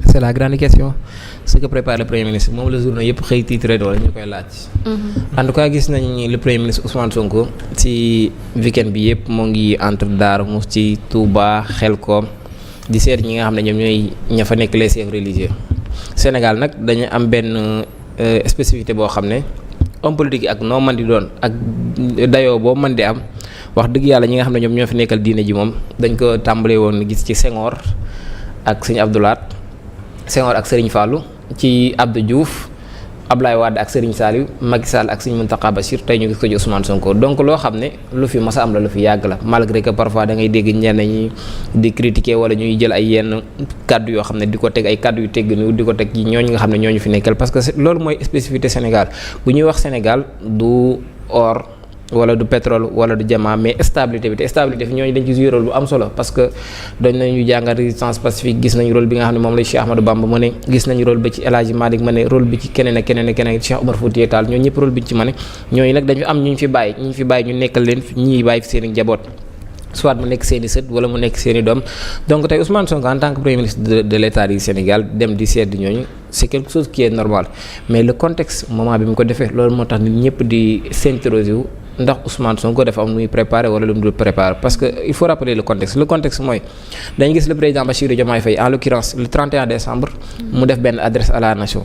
c'est la grande question ce que prépare le premier ministre moom la journée yëpp xëy titre wala ñu koy laaj. En tout cas gis nañu ni le premier ministre Ousmane Sonko ci weekend bi yëpp moo ngi entre Darou Mouhty Touba Xelkom di seet ñi nga xam ne ñoom ñooy ña fa nekk les chefs religieux. Sénégal nag dañu am benn spécificité boo xam ne homme politique ak noo mën di doon ak dayoo boo mën di am wax dëgg yàlla ñi nga xam ne ñoom ñoo fi nekkal diine ji moom dañ ko tàmbalee woon gis ci Senghor ak Serigne Abdou Lahad Senghor ak Serigne Fallou ci Abdou Diouf Ablaye Wade ak Serigne Saliou Macky Sall ak Serigne Mountakha Bassirou tey ñu gis ko ci Ousmane Sonko donc loo xam ne lu fi mës a am la lu fi yàgg la malgré que parfois da ngay dégg ñenn ñi di critiquer wala ñuy jël ay yenn kaddu yoo xam ne di ko teg ay kaddu yu tegginu di ko teg ci ñooñu nga xam ne ñooñu fi nekkal parce que loolu mooy spécificité Sénégal bu ñuy wax Sénégal du or wala du pétrole wala du diamant mais stabilité bi te stabilité fi ñooñu dañ ci jouer rôle bu am solo parce que dañ nañu jàngal résistance pacifique gis nañu rôle bi nga xam ne moom la Cheikh Ahmadou Bamba mu ne gis nañu rôle ba ci El Hadji Malick mu ne rôle bi ci keneen ak keneen ak keneen Cheikh Omar Foutiyou Tall ñooñu ñëpp rôle bi ñu ci mane ñooñu nag dañu am ñu fi bàyyi ñu nekkal leen ñi bàyyi fi seen i njaboot soit mu nekk seen i sët wala mu nekk seen i doom donc tey Ousmane Sonko en tant que premier ministre de l'État du Sénégal dem di seet ñooñu c'est quelque chose qui est normal mais le contexte moment bi mu ko defee loolu moo tax nit ñëpp di s'interroger wu ndax Ousmane Sonko dafa am lu muy préparé wala lu mu dul préparé parce que il faut rappeler le contexte mooy dañu gis le président Bassirou Diomaye Faye en l'occurrence le 31 décembre mu def benn adresse à la nation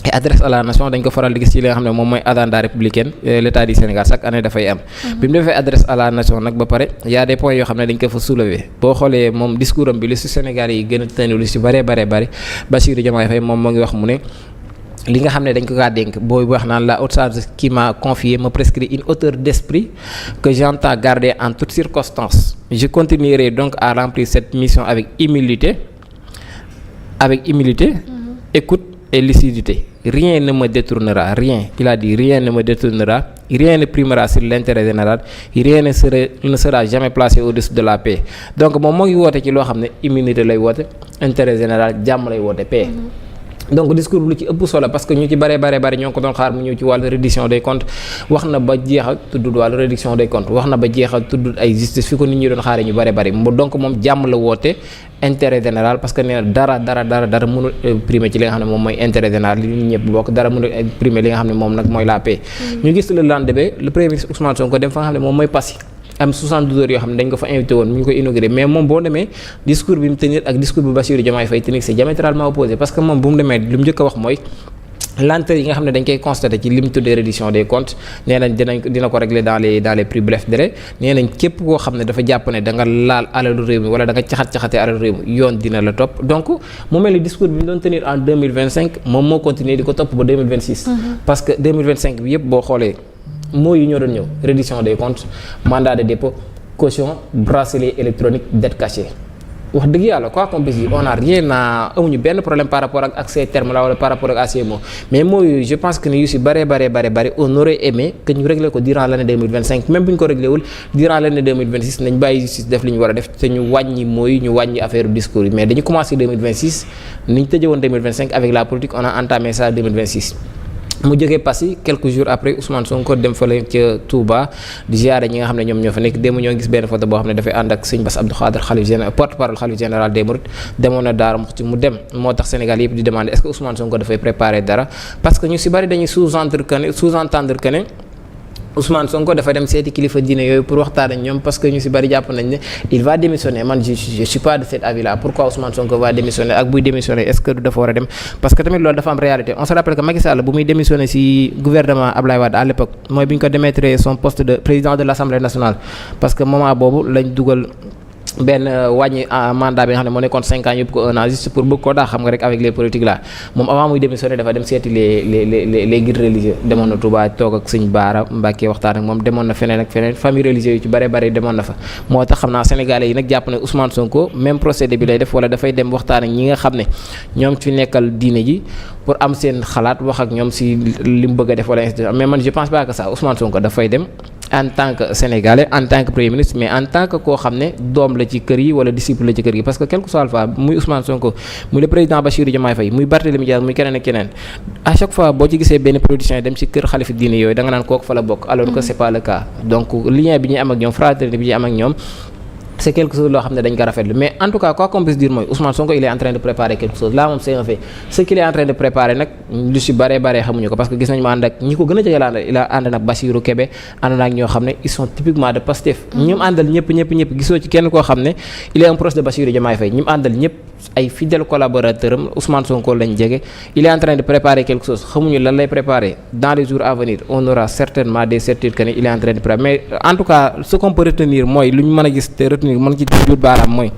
et adresse à la nation dañ ko faral di gis ci li nga xam ne moom mooy agenda républicaine l'État du Sénégal chaque année dafay am bi mu defee adresse à la nation nag ba pare y a des points yoo xam ne dañ ko fa soulever boo xoolee moom discours am bi li si Sénégalais yi gën a tënnu lu si bëree Bassirou Diomaye Faye moom moo ngi wax mu ne li nga xam ne dañ ko kaa dénk booy wax naan la haute charge qui m'a confié me prescrit une hauteur d'esprit que j'entends garder en toutes circonstances je continuerai donc à remplir cette mission avec humilité écoute et lucidité rien ne me détournera rien ne primera sur l'intérêt général rien ne sera jamais placé au-dessus de la paix donc moom moo ngi woote ci loo xam ne immunité lay woote intérêt général jàmm lay woote paix donc discours bi lu ci ëpp solo parce que ñu ci bare ñoo ngi ko doon xaar mu ñëw ci wàllu reddition des comptes wax na ba jeexal tudd wàllu reddition des comptes wax na ba jeexal tudd ay justice fi ko nit ñi doon xaaree ñu bare donc moom jàmm la woote intérêt général parce que nee na dara mënul primer ci li nga xam ne moom mooy intérêt général li ñu ñëpp bokk dara mënul primer li nga xam ne moom nag mooy la paix. ñu gis le lendemain le premier ministre Ousmane Sonko dem fa nga xam ne moom mooy Passy am 72 heures yoo xam ne dañ ko fa invité woon mu ñu koy inauguré mais moom boo demee discours bi mu tenir ak discours bi Bassirou Diomaye Faye tenir c'est diamétralement opposé parce que moom bu mu demee li mu njëkk a wax mooy lenteur yi nga xam ne dañ koy constaté ci li mu tuddee reddition des comptes nee nañ dina ko régler dans les plus brefs délais nee nañ képp koo xam ne dafa jàpp ne da nga laal alalu réew mi wala da nga caxat-caxatee alalu réew mi yoon dina la topp donc mu mel ni discours bi ñu doon tenir en 2025 moom moo continuer di ko topp ba 2026 parce que 2025 bi yëpp boo xoolee mooy yi ñoo doon ñëw reddition des comptes mandat de dépôt caution bracelet électronique dette cachée wax dëgg yàlla quoi qu'on puisse dire on a rien à amuñu benn problème par rapport ak ces termes là wala par rapport ak ces mots mais mooy je pense que ni yu si bare on aurait aimé que ñu régler ko durant l'année 2025 même bu ñu ko réglé wul durant l'année 2026 nañ bàyyi justice def li ñu war a def te ñu wàññi affaire discours yi mais dañu commencé 2026 ni ñu tëjee woon 2025 avec la politique on a entamé ça 2026 mu jógee Passy quelques jours après Ousmane Sonko dem fële ca Touba di ziare ñi nga xam ne ñoom ñoo fa nekk démb ñoo gis benn photo boo xam ne dafay ànd ak sëñ Bass Abdou Khadre porte-parole xalif général des Mourides demoon na Darou Mouhty mu dem moo tax Sénégal yëpp di demander est-ce que Ousmane Sonko dafay préparer dara parce que ñu si bari dañuy sous-entendre que ne Ousmane Sonko dafa dem seeti kilifa diine yooyu pour waxtaan ak ñoom parce que ñu si bari jàpp nañ ne il va démissionner man je suis pas de cet avis là pourquoi Ousmane Sonko va démissionner ak buy démissionner est-ce que dafa war a dem parce que tamit loolu dafa am réalité on se rappelle que Macky Sall bu muy démissionner ci gouvernement Ablaye Wade à l'époque mooy bi ñu ko démettre son poste de président de l'Assemblée nationale parce que moment boobu lañ dugal benn wàññi mandat bi nga xam ne moo nekkoon 5 ans yëpp ko 1 an juste pour bëgg koo daa xam nga rek avec les politiques là moom avant muy démissionner dafa dem seeti les guides religieux demoon na Touba toog ak sëñ Baara Mbacke waxtaan ak moom demoon na feneen ak feneen famille religieuse yu ci bare demoon na fa moo tax xam naa sénégalais yi nag jàpp ne Ousmane Sonko même procédé bi lay def wala dafay dem waxtaan ak ñi nga xam ne ñoom fi nekkal diine ji pour am seen xalaat wax ak ñoom si li mu bëgg a def wala institution mais man je pense pas que ça Ousmane Sonko dafay dem en tant que sénégalais en tant que premier ministre mais en tant que koo xam ne doom la ci kër yi wala disciple la ci kër gi parce que quel que soit alpha muy Ousmane Sonko muy le président Bassirou Diomaye Faye muy Barthélémy Dias muy keneen ak keneen à chaque fois boo ci gisee benn politicien dem ci kër xalifa diine yooyu da nga naan kooku fa la bokk alors que c'est pas le cas donc lien bi ñuy am ak ñoom fraternité bi ñuy am ak ñoom c'est quelque chose loo xam ne dañ ko rafetlu mais en tout cas quoi qu'on puisse dire mooy Ousmane Sonko il est en train de préparer quelque chose là moom c'est un fait ce qu'il est en train de préparer nag lu si bare xamuñu ko parce que gis nañu ma ànd ak ñi ko gën a jege la il a ànd nag Bassirou Kébé ànd naag ñoo xam ne ils sont typiquement de Pastef ñim àndal ñëpp gisoo ci kenn koo xam ne il est un proche de Bassirou Diomaye Faye ñim àndal ñëpp ay fidèles collaborateurs am Ousmane Sonko lañ jege il est en train de préparer quelque chose xamuñu lan lay préparer dans les jours à venir on aura certainement des certitudes que il est en train de préparer mais en tout cas ce qu'on peut retenir mooy lu ñu mën a gis te retenir mën ci jut baaraam mooy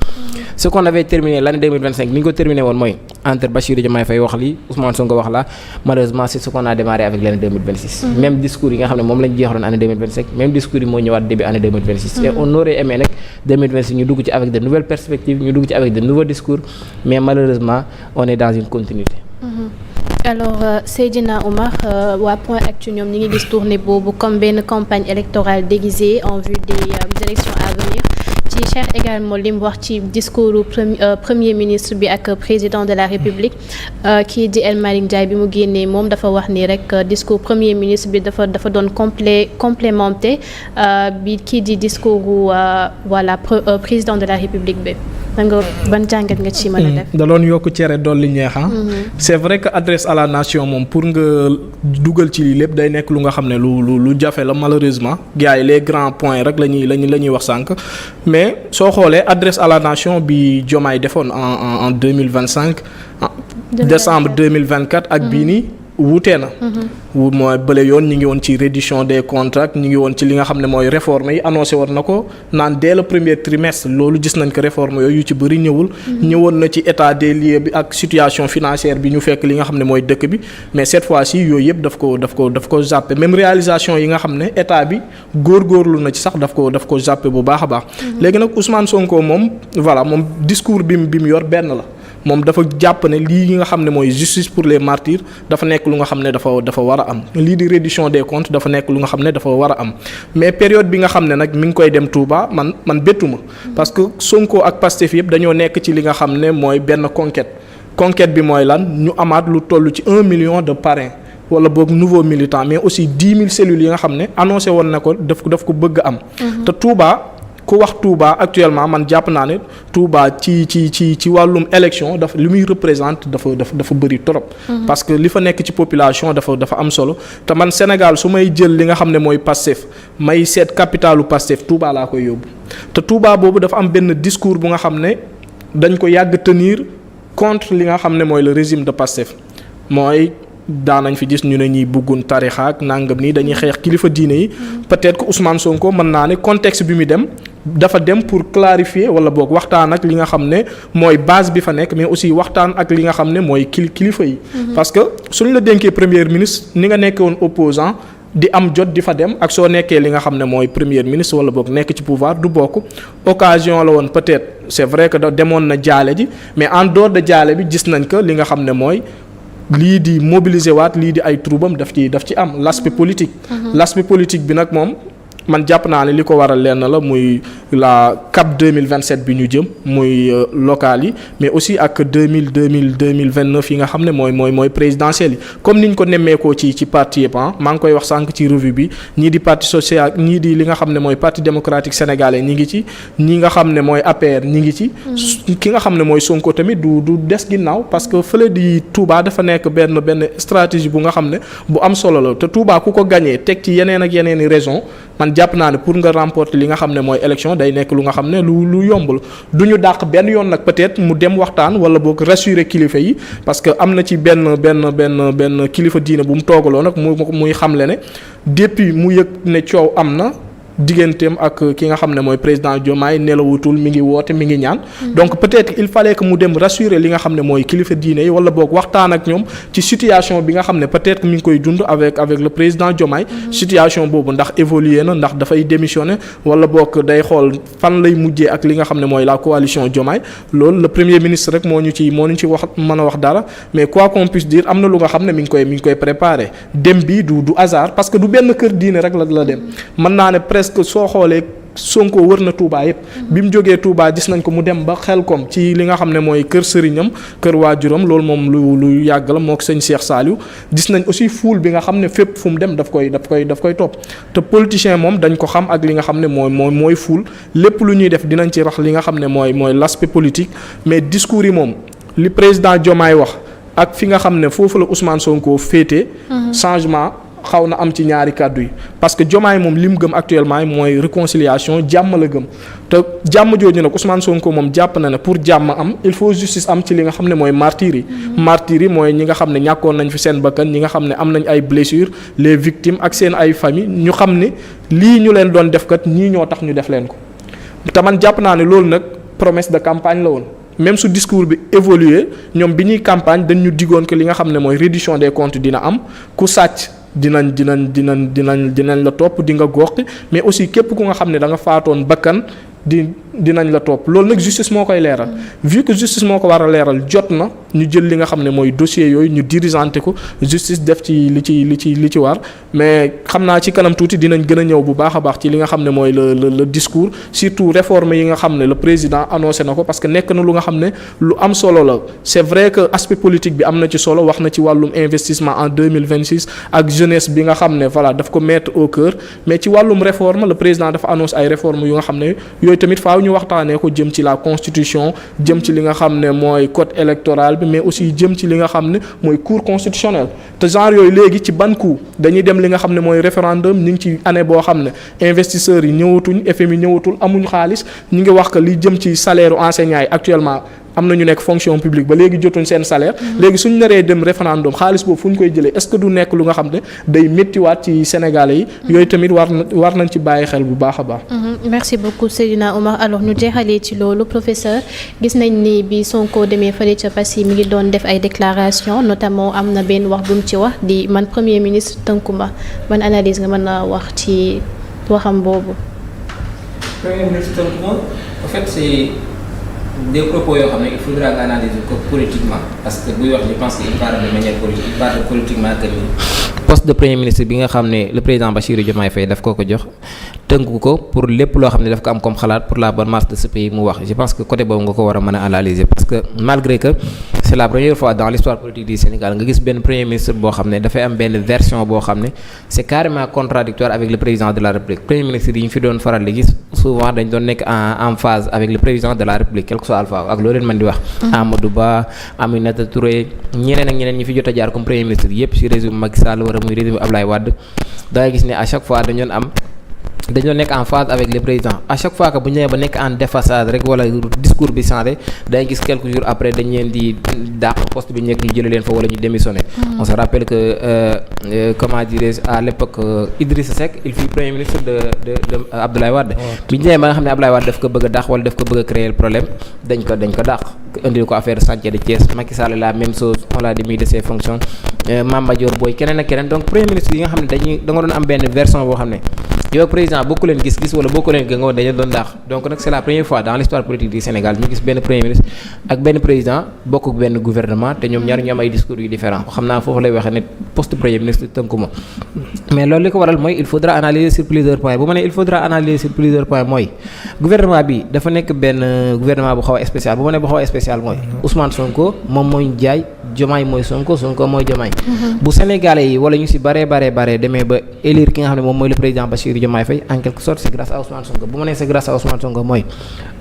ce qu'on avait terminé l'année 2025 ni ñu ko terminé woon mooy entre Bassirou Diomaye Faye wax lii Ousmane Sonko wax la malheureusement c'est ce qu'on a démarré avec l'année 2026 même discours yi nga xam ne moom lañ jeexaloon année 2025 même discours yi moo ñëwaat début année 2026 et on aurait aimé nag 2026 ñu dugg ci avec de nouvelles perspectives ñu dugg ci avec de nouveaux discours mais malheureusement on est dans une continuité. Alors Seydina Oumar waa Point Actu ñoom ñi ngi gis tournée boobu comme benn campagne électorale déguisée en vue des élections à venir ci Cheikh également li mu wax ci discours premier ministre bi ak président de la République kii di El Malick Ndiaye bi mu génnee moom dafa wax ni rek discours premier ministre bi dafa doon complémenté bi kii di discours voilà président de la République bi da nga ban jàngat nga ci mën a def. da doon yokk cere dolli ñeex c'est vrai que adresse à la nation moom pour nga dugal ci lii lépp day nekk lu nga xam ne lu jafe la malheureusement gars yi les grands points rek la ñuy wax sànq mais soo xoolee adresse à la nation bi Diomaye defoon en 2025 décembre 2024 ak bii nii wuutee na mooy bële yoon ñi ngi woon ci réduction des contrats ñi ngi woon ci li nga xam ne mooy réforme yi annoncé woon na ko naan dès le premier trimestre loolu gis nañ ko réforme yooyu yu ci bëri ñëwoon na ci état des lieux bi ak situation financière bi ñu fekk li nga xam ne mooy dëkk bi mais cette fois-ci yooyu yëpp daf ko zappé même réalisation yi nga xam ne état bi góorgóorlu na ci sax daf ko zappé bu baax a baax léegi nag Ousmane Sonko moom voilà moom discours bi mu yor benn la moom dafa jàpp ne lii nga xam ne mooy justice pour les martyrs dafa nekk lu nga xam ne dafa war a am lii di reddition des comptes dafa nekk lu nga xam ne dafa war a am mais période bi nga xam ne nag mi ngi koy dem Touba man bettuma parce que Sonko ak Pastef yëpp dañoo nekk ci li nga xam ne mooy benn conquête bi mooy lan ñu amaat lu toll ci 1 million de parrains wala boog nouveaux militants mais aussi 10 000 cellules yi nga xam ne annoncé woon na ko daf ko bëgg am te Touba ku wax Touba actuellement man jàpp naa ne Touba ci wàllum élection dafa li muy représente dafa bëri trop. parce que li fa nekk ci population dafa am solo te man Sénégal su may jël li nga xam ne mooy Pastef may seet capitalu Pastef Touba laa koy yóbbu te Touba boobu dafa am benn discours bu nga xam ne dañ ko yàgg tenir contre li nga xam ne mooy le régime de Pastef mooy. daanañ fi gis ñu ne ñiy buggun tarixa ak nangam nii dañuy xeex kilifa diine yi peut-être que Ousmane Sonko mën naa ne contexte bi mu dem dafa dem pour clarifier wala boog waxtaan ak li nga xam ne mooy base bi fa nekk mais aussi waxtaan ak li nga xam ne mooy kilifa yi. parce que suñ la dénkee premier ministre ni nga nekkee woon opposant di am jot di fa dem ak soo nekkee li nga xam ne mooy premier ministre wala boog nekk ci pouvoir du bokk occasion la woon peut-être c'est vrai que da demoon na jaale ji mais en dehors de jaale bi gis nañ ko li nga xam ne mooy. lii di mobiliser waat lii di ay troubam daf ci am l'aspect politique. L'aspect politique bi nag moom man jàpp naa ne li ko waral lenn la muy la CAP 2027 bi ñu jëm muy local yi mais aussi ak 2029 yi nga xam ne mooy présidentielle yi comme niñ ko nemmeekoo ci parti yëpp maa ngi koy wax sànq ci revue bi ñii di parti social ñii di li nga xam ne mooy parti démocratique sénégalais ñi ngi ci ñi nga xam ne mooy APR ñi ngi ci. ki nga xam ne mooy Sonko tamit du des ginnaaw parce que fële di Touba dafa nekk benn stratégie bu nga xam ne bu am solo la te Touba ku ko gagné teg ci yeneen ak yeneen i raison man jàpp naa ne pour nga remporter li nga xam ne mooy élection day nekk lu nga xam ne lu yombul du ñu dàq benn yoon nag peut-être mu dem waxtaan wala boog rassurer kilifa yi parce que am na ci benn kilifa diine bu mu toogaloo nag muy xamle ne depuis mu yëg ne coow am na digganteem ak ki nga xam ne mooy président Diomaye nelawutul mi ngi woote mi ngi ñaan donc peut-être il fallait que mu dem rassurer li nga xam ne mooy kilifa diine yi wala boog waxtaan ak ñoom ci situation bi nga xam ne peut-être mi ngi koy dund avec le président Diomaye situation boobu ndax évoluer na ndax dafay démissionner wala boog day xool fan lay mujjee ak li nga xam ne mooy la coalition Diomaye loolu le premier ministre rek moo ñu ci wax mën a wax dara mais quoi qu'on puisse dire am na lu nga xam ne mi ngi koy préparer dem bi du hasard parce que du benn kër diine rek la dem mën naa ne presque soo xoolee Sonko wër na Touba yëpp bi mu jógee Touba gis nañ ko mu dem ba Xelkom ci li nga xam ne mooy kër sëriñam kër waajuram loolu moom lu yàgg la moo ko sëñ Cheikh Saliou gis nañ aussi foule bi nga xam ne fépp fu mu dem daf koy topp te politicien moom dañ ko xam ak li nga xam ne mooy foule lépp lu ñuy def dinañ ci rax li nga xam ne mooy l'aspect politique mais discours yi moom li président Diomaye wax ak fi nga xam ne foofu la Ousmane Sonko féete changement xaw na am ci ñaari kàddu yi parce que Diomaye moom li mu gëm actuellement mooy réconciliation jàmm la gëm te jàmm jooju nag Ousmane Sonko moom jàpp na ne pour jàmm am il faut justice am ci li nga xam ne mooy martyrs yi. martyrs yi mooy ñi nga xam ne ñàkkoon nañ fi seen bakkan ñi nga xam ne am nañ ay blessures les victimes ak seen ay famille ñu xam ne lii ñu leen doon def kat ñii ñoo tax ñu def leen ko te man jàpp naa ne loolu nag promesse de campagne la woon. même su discours bi évolué ñoom bi ñuy campagne dañ ñu digoon que li nga xam ne mooy reddition des comptes dina am ku sàcc dinañ la topp di nga gox mais aussi képp ku nga xam ne da nga faatoon bakkan dinañ la topp loolu nag justice moo koy leeral vu que justice moo ko war a leeral jot na ñu jël li nga xam ne mooy dossier yooyu ñu dirigeanté ko justice def ci li ci war mais xam naa ci kanam tuuti dinañ gën a ñëw bu baax a baax ci li nga xam ne mooy le discours surtout réforme yi nga xam ne le président annoncé na ko parce que nekk na lu nga xam ne lu am solo la c'est vrai que aspect politique bi am na ci solo wax na ci wàllum investissement en 2026 ak jeunesse bi nga xam ne voilà daf ko mettre au cœur mais ci wàllum réforme le président dafa annoncé ay réformes yu nga xam ne yooyu tamit faaw ñu waxtaanee ko jëm ci la constitution jëm ci li nga xam ne mooy code électoral bi mais aussi jëm ci li nga xam ne mooy cour constitutionnelle te genre yooyu léegi ci ban coup dañuy dem li nga xam ne mooy référendum ñu ngi ci année boo xam ne investisseurs yi ñëwatuñ FMI ñëwatul amuñ xaalis ñu ngi wax que li jëm ci salaire enseignants yi actuellement am na ñu nekk fonction publique ba léegi jotuñ seen salaire léegi suñ naree dem référendum xaalis boobu fu ñu koy jëlee est-ce que du nekk lu nga xam ne day méttiwaat ci Sénégalais yi yooyu tamit war nañ ci bàyyi xel bu baax a baax. Merci beaucoup Seydina Omar alors ñu jeexalee ci loolu professeur gis nañ ni bi Sonko demee fële ca Passy mi ngi doon def ay déclarations notamment am na benn wax bu mu ci wax di man premier ministre tënkuma ban analyse nga mën a wax ci waxam boobu. Premier ministre tënkuma en fait c'est des propos yoo xam ne il faudra nga analyser ko politiquement parce que buy wax je pense qu'il parle de manière politique il parle politiquement que ni poste de premier ministre bi nga xam ne le président Bassirou Diomaye Faye daf ko jox tënku ko pour lépp loo xam ne daf ko am comme xalaat pour la bonne marche de ce pays mu wax je pense que côté boobu nga ko war a mën a analyser parce que malgré que c'est la première fois dans l'histoire politique du Sénégal nga gis benn premier ministre boo xam ne dafay am benn version boo xam ne c'est carrément contradictoire avec le président de la République premier ministre yi ñu fi doon faral di gis souvent dañ doon nekk en phase avec le président de la République quel que soit alpha ak loolu leen mën di wax Amadou Ba Aminata Touré ñeneen ak ñeneen ñi fi jot a jaar comme premier ministre yépp ci régime Macky Sall wala muy régime Abdoulaye Wade da ngay gis ne à chaque fois dañu nekk en phase avec le président à chaque fois que bu ñu nee ba nekk en déphasage rek wala discours bi changé day gis quelques jours après dañ leen di dàq poste bi ñu nekk ñu jëlee leen fa wala ñu démissionné. On se rappelle que comment dirais-je à l'époque Idrissa Seck il fut premier ministre de Abdoulaye Wade. bi ñu nee ba nga xam ne Abdoulaye Wade daf ko bëgg a dàq wala daf ko bëgg a créer le problème dañ ko dàq indil ko affaire chantier de Thiès Macky Sall la même chose on l'a démis de ses fonctions Mame Madior Boye keneen ak keneen donc premier ministre yi nga xam ne da nga doon am benn version boo xam ne yow président bokku leen gis-gis wala bokku leen gëngoo dañu doon daax donc nag c'est la première fois dans l'histoire politique du Sénégal ñu gis benn premier ministre ak benn président bokk benn gouvernement te ñoom ñaar ñu am ay discours yu différents xam naa foofu lay waxee ne poste premier ministre tënkuma mais loolu li ko waral mooy il faudra analyser sur plusieurs points bu ma ne il faudra analyser sur plusieurs points mooy gouvernement bi dafa nekk benn gouvernement bu xaw a spécial bu ma ne bu xaw a spécial mooy Ousmane Sonko moom mooy jaay Diomaye mooy Sonko mooy Diomaye bu Sénégalais yi wala ñu si bare demee ba élire ki nga xam ne moom mooy le président Bassirou Diomaye Faye en quelque sorte c'est grâce à Ousmane Sonko bu ma nee c'est grâce à Ousmane Sonko mooy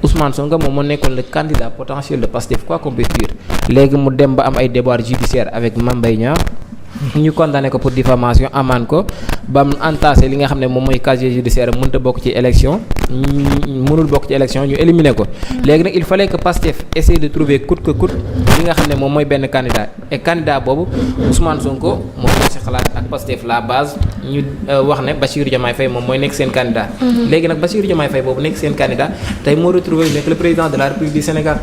Ousmane Sonko moom moo nekkoon le candidat potentiel de Pastef quoi qu'on puisse dire léegi mu dem ba am ay déboires judiciaires avec Mame Mbaye Niang ñu condamné ko pour diffamation amende ko ba mu entassé li nga xam ne moom mooy casier judiciaire mënut a bokk ci élection mënul bokk ci élection ñu éliminé ko léegi nag il fallait que Pastef essaye de trouver coûte que coûte li nga xam ne moom mooy benn candidat et candidat boobu Ousmane Sonko moom moo ci xalaat ak Pastef la base ñu wax ne Bassirou Diomaye Faye moom mooy nekk seen candidat léegi nag Bassirou Diomaye Faye boobu nekk seen candidat tey moo retrouvé nekk le président de la République du Sénégal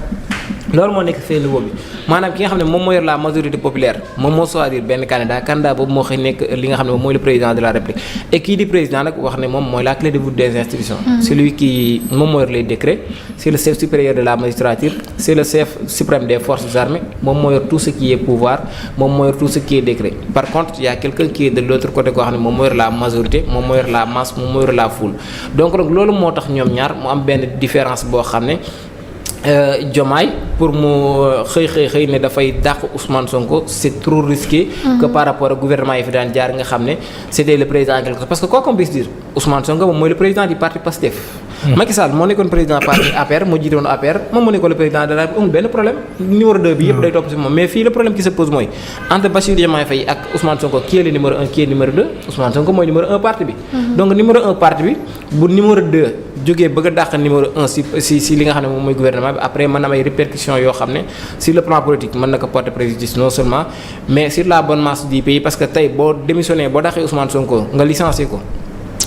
loolu moo nekk fait nouveau bi maanaam ki nga xam ne moom moo yor la majorité populaire moom moo choisir benn candidat boobu moo xëy nekk li nga xam ne moom mooy le président de la République et kii di président nag wax ne moom mooy la clé de voûte des institutions. Celui qui moom moo yor les décrets c'est le chef supérieur de la magistrature c'est le chef suprême des forces armées moom moo yor tout ce qui est pouvoir moom moo yor tout ce qui est décret. Par contre il y a quelqu'un qui est de l'autre côté koo xam ne moom moo yor la majorité moom moo yor la masse moom moo yor la foule donc nag loolu moo tax ñoom ñaar mu am benn différence boo xam ne. Diomaye pour mu xëy ne dafay dàq Ousmane Sonko c'est trop risqué. Que par rapport ak gouvernement yi fi daan jaar nga xam ne c'était le président en quelque sorte parce que quoi qu'on puisse dire Ousmane Sonko moom mooy le président du parti Pastef. Macky Sall moo nekkoon président parti APR moo jiite woon APR moom moo nekkoon le président de la République amul benn problème numéro 2 bi yëpp day topp si moom mais fii le problème qui se pose mooy entre Bassirou Diomaye Faye ak Ousmane Sonko qui est le numéro 1 qui est le numéro 2 Ousmane Sonko mooy numéro 1 parti bi. Donc numéro 1 parti bi bu numéro 2 jógee bëgg a dàq numéro 1 si li nga xam ne moom mooy gouvernement bi après mën na am ay répercussions yoo xam ne sur le plan politique mën na ko porter préjudice non seulement mais sur la bonne masse du pays parce que tey boo démissionné boo dàqee Ousmane Sonko nga licencié ko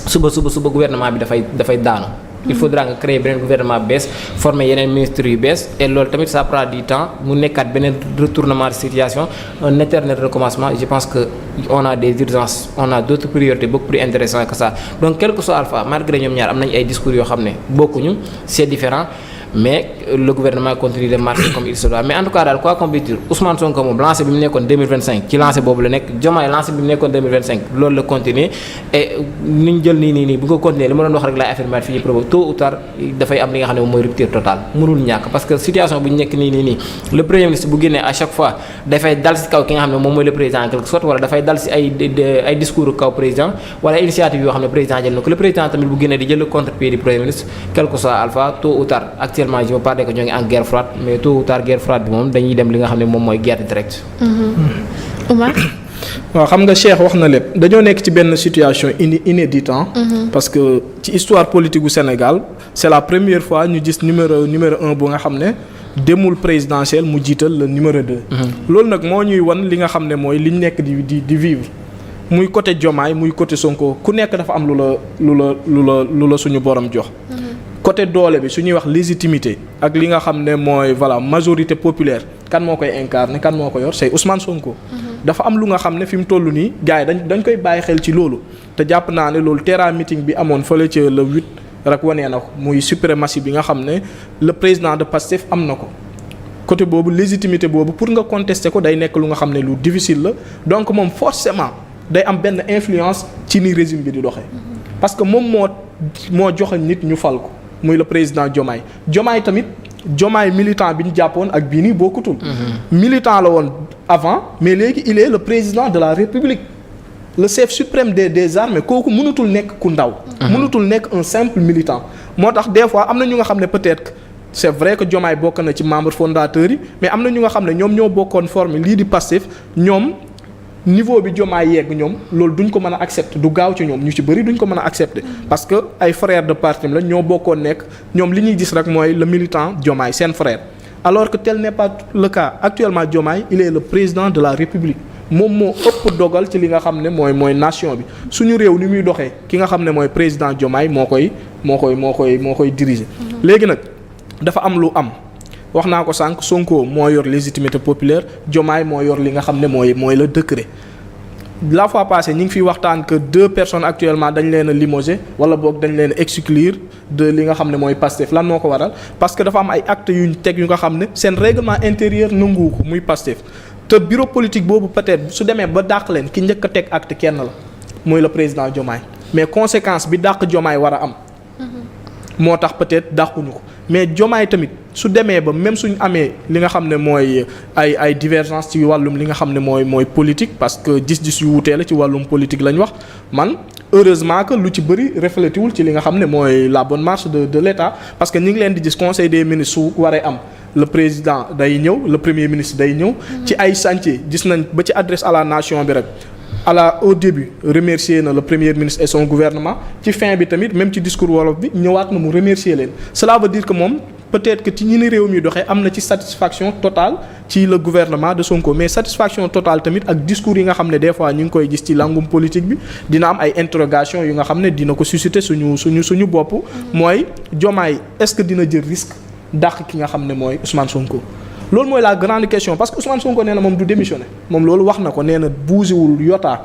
suba gouvernement bi dafay daanu. Il faudra nga créer beneen gouvernement bees former yeneen ministres yu bees et loolu tamit ça prend du temps mu nekkaat beneen retournement de situation un éternel recommencement je pense que on a des urgences on a d'autres priorités beaucoup plus intéressantes que ça donc quel que soit Alpha malgré ñoom ñaar am nañu ay discours yoo xam ne bokkuñu c'est différent mais le gouvernement continue de marcher comme il se doit mais en tout cas daal quoi qu'on puisse dire Ousmane Sonko moom lancé bi mu nekkoon 2025 ci lancé boobu la nekk Diomaye lancé bi mu nekkoon 2025 loolu la continuer et ni ñu jël nii bu ko continuer li ma doon wax rek laay affirmer fii probo tôt ou tard dafay am li nga xam ne moom mooy rupture totale mënul ñàkk parce que situation bu ñu nekk nii le premier ministre bu génnee à chaque fois dafay dal si kaw ki nga xam ne moom mooy le président en quelque sorte wala dafay dal si ay discours kaw président wala initiative yoo xam ne président jël na ko le président tamit bu génnee di jël le contre-pied du premier ministre quel que soit Alpha tôt ou tard actuellement je me parle que ñoo ngi en guerre froide mais tôt ou tard guerre froide bi moom dañuy dem li nga xam ne moom mooy guerre directe. Oumar. waaw xam nga Cheikh wax na lépp dañoo nekk ci benn situation inédite parce que ci histoire politique gu Sénégal c'est la première fois ñu gis numéro 1 bu nga xam ne demul présidentiel mu jiital le numéro 2. loolu nag moo ñuy wan li nga xam ne mooy liñ nekk di vivre muy côté Diomaye muy côté Sonko ku nekk dafa am lu la suñu borom jox. côté doole bi su ñuy wax légitimité ak li nga xam ne mooy voilà majorité populaire kan moo koy incarner kan moo ko yor c'est Ousmane Sonko. dafa am lu nga xam ne fi mu toll nii gars yi dañ koy bàyyi xel ci loolu te jàpp naa ne loolu terrain meeting bi amoon fële ca le 8 rek wanee na ko muy suprématie bi nga xam ne le président de Pastef am na ko. côté boobu légitimité boobu pour nga contester ko day nekk lu nga xam ne lu difficile la donc moom forcément day am benn influence ci ni régime bi di doxee. parce que moom moo joxe nit ñu fal ko. muy le président Diomaye tamit militant bi ñu jàppoon ak bii nii bokkutul. Militant la woon avant mais léegi il est le président de la République le chef suprême des armées kooku mënatul nekk ku ndaw. mënatul nekk un simple militant. moo tax des fois am na ñu nga xam ne peut-être c'est vrai que Diomaye bokk na ci membre fondateur yi mais am na ñu nga xam ne ñoom ñoo bokkoon formé lii di Pastef ñoom. niveau bi Diomaye yegg ñoom loolu duñ ko mën a accepter du gaaw ci ñoom ñu ci bëri duñ ko mën a accepter parce que ay frères de parti la ñoo bokkoon nekk ñoom li ñuy gis rek mooy le militant Diomaye seen frère alors que tel n'est pas le cas actuellement Diomaye il est le président de la République moom moo ëpp dogal ci li nga xam ne mooy nation bi suñu réew ni muy doxee ki nga xam ne mooy président Diomaye moo koy diriger. léegi nag dafa am lu am. wax naa ko sànq Sonko moo yor légitimité populaire Diomaye moo yor li nga xam ne mooy le décret la fois passée ñi ngi fiy waxtaan que 2 personnes actuellement dañ leen a limogé wala boog dañ leen a exclure de li nga xam ne mooy Pastef lan moo ko waral parce que dafa am ay actes yuñ teg yu nga xam ne seen règlement intérieur nangu ko muy Pastef te bureau politique boobu peut-être su demee ba dàq leen ki njëkk a teg acte kenn la mooy le président Diomaye mais conséquence bi dàq Diomaye war a am moo tax peut-être dàquñu ko mais Diomaye tamit su demee ba même suñu amee li nga xam ne mooy ay divergence ci wàllum li nga xam ne mooy politique parce que gis-gis yu wutee la ci wàllum politique lañ wax man heureusement que lu ci bëri reflété wul ci li nga xam ne mooy la bonne marche de l'État parce que ñi ngi leen di gis conseil des ministres su waree am le président day ñëw le premier ministre day ñëw ci ay chantier gis nañ ba ci adresse à la nation bi rek au début remercier na le premier ministre et son gouvernement ci fin bi tamit même ci discours wolof bi ñëwaat na mu remercier leen cela veut dire que moom peut-être que ci ñi ni réew mi doxee am na ci satisfaction totale ci le gouvernement de Sonko mais satisfaction totale tamit ak discours yi nga xam ne des fois ñu ngi koy gis ci langum politique bi dina am ay interrogations yu nga xam ne dina ko susciter suñu bopp mooy Diomaye est-ce que dina jël risque dàq ki nga xam ne mooy Ousmane Sonko loolu mooy la grande question parce que Ousmane Sonko nee na moom du démissionner moom loolu wax na ko nee na bougéwul yotaa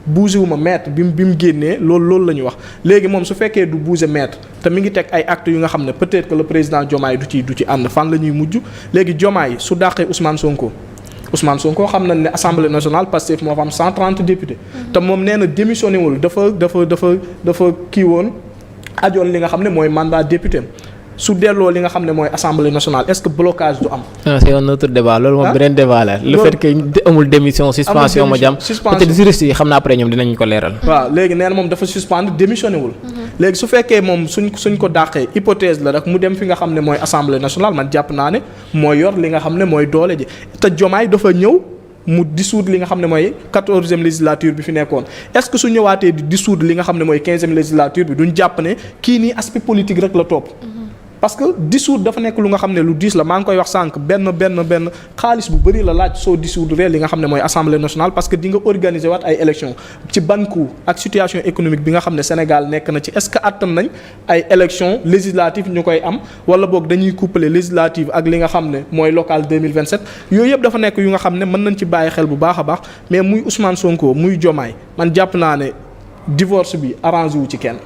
bougé wu ma maître bi mu génnee loolu la ñuy wax léegi moom su fekkee du bougé maître te mi ngi teg ay actes yu nga xam ne peut-être que le président Diomaye du ci ànd fan la ñuy mujj léegi Diomaye su dàqee Ousmane Sonko xam nañ ne assemblée nationale Pastef moo fa am 130 députés. te moom nee na démissionné wul dafa kii woon ajoon li nga xam ne mooy mandat député su delloo li nga xam ne mooy assemblée nationale est-ce que blocage du am. non c'est un autre débat loolu moom beneen débat la. le fait que amul démission suspension ma jàmm. peut-être juriste yi xam naa après ñoom dinañ ko leeral. waaw léegi nee na moom dafa suspendre démissionné wul. léegi su fekkee moom suñ ko dàqee hypothèse la rek mu dem fi nga xam ne mooy assemblée nationale man jàpp naa ne mooy yor li nga xam ne mooy doole ji te Diomaye dafa ñëw. mu dissoudre li nga xam ne mooy 14e législature bi fi nekkoon est-ce que su ñëwaatee di dissoudre li nga xam ne mooy 15e législature bi duñ jàpp ne kii nii aspect politique rek la topp. parce que dissoudre dafa nekk lu nga xam ne lu diis la maa ngi koy wax sànq benn xaalis bu bëri la laaj soo dissoudre li nga xam ne mooy assemblée nationale parce que di nga organiser waat ay élections ci ban coût ak situation économique bi nga xam ne Sénégal nekk na ci est-ce que attan nañ ay élections législatives ñu koy am wala boog dañuy coupler législative ak li nga xam ne mooy local 2027 yooyu yëpp dafa nekk yu nga xam ne mën nañ ci bàyyi xel bu baax a baax mais muy Ousmane Sonko muy Diomaye man jàpp naa ne divorce bi arrangé wu ci kenn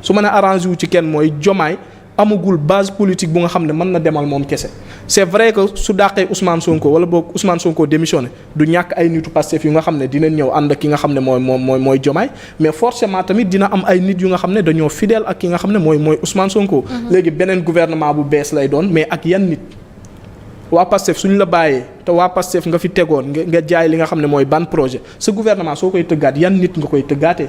su ma ne arrangé wu ci kenn mooy Diomaye amagul base politique bu nga xam ne mën na demal moom kese c'est vrai que su dàqee Ousmane Sonko wala boog Ousmane Sonko démissionné du ñàkk ay nitu Pastef yu nga xam ne dinañ ñëw ànd ak ki nga xam ne mooy Diomaye mais forcément tamit dina am ay nit yu nga xam ne dañoo fidèle ak ki nga xam ne mooy Ousmane Sonko. léegi beneen gouvernement bu bees lay doon mais ak yan nit waa Pastef suñ la bàyyee te waa Pastef nga fi tegoon nga jaay li nga xam ne mooy ban projet ce gouvernement soo koy tëggaat yan nit nga koy tëggaatee.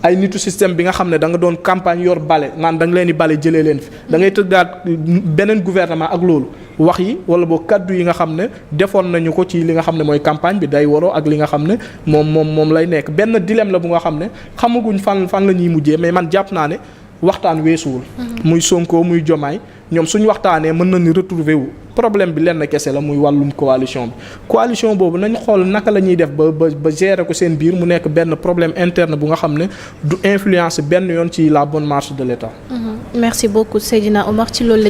ay nitu système bi nga xam ne da nga doon campagne yor bale naan da nga leen di bale jëlee leen fi da ngay tëggaat beneen gouvernement ak loolu wax yi wala boo kaddu yi nga xam ne defoon nañu ko ci li nga xam ne mooy campagne bi day waroo ak li nga xam ne moom lay nekk benn dilemme la bu nga xam ne xamaguñ fan la ñuy mujjee mais man jàpp naa ne waxtaan weesuwul. muy Sonko muy Diomaye ñoom suñu waxtaanee mën nañu retrouver wu problème bi lenn kese la muy wàllum coalition boobu nañ xool naka la ñuy def ba gérer ko seen biir mu nekk benn problème interne bu nga xam ne du influence benn yoon ci la bonne marche de l'État. Merci beaucoup Seydina Omar ci loolu la ñuy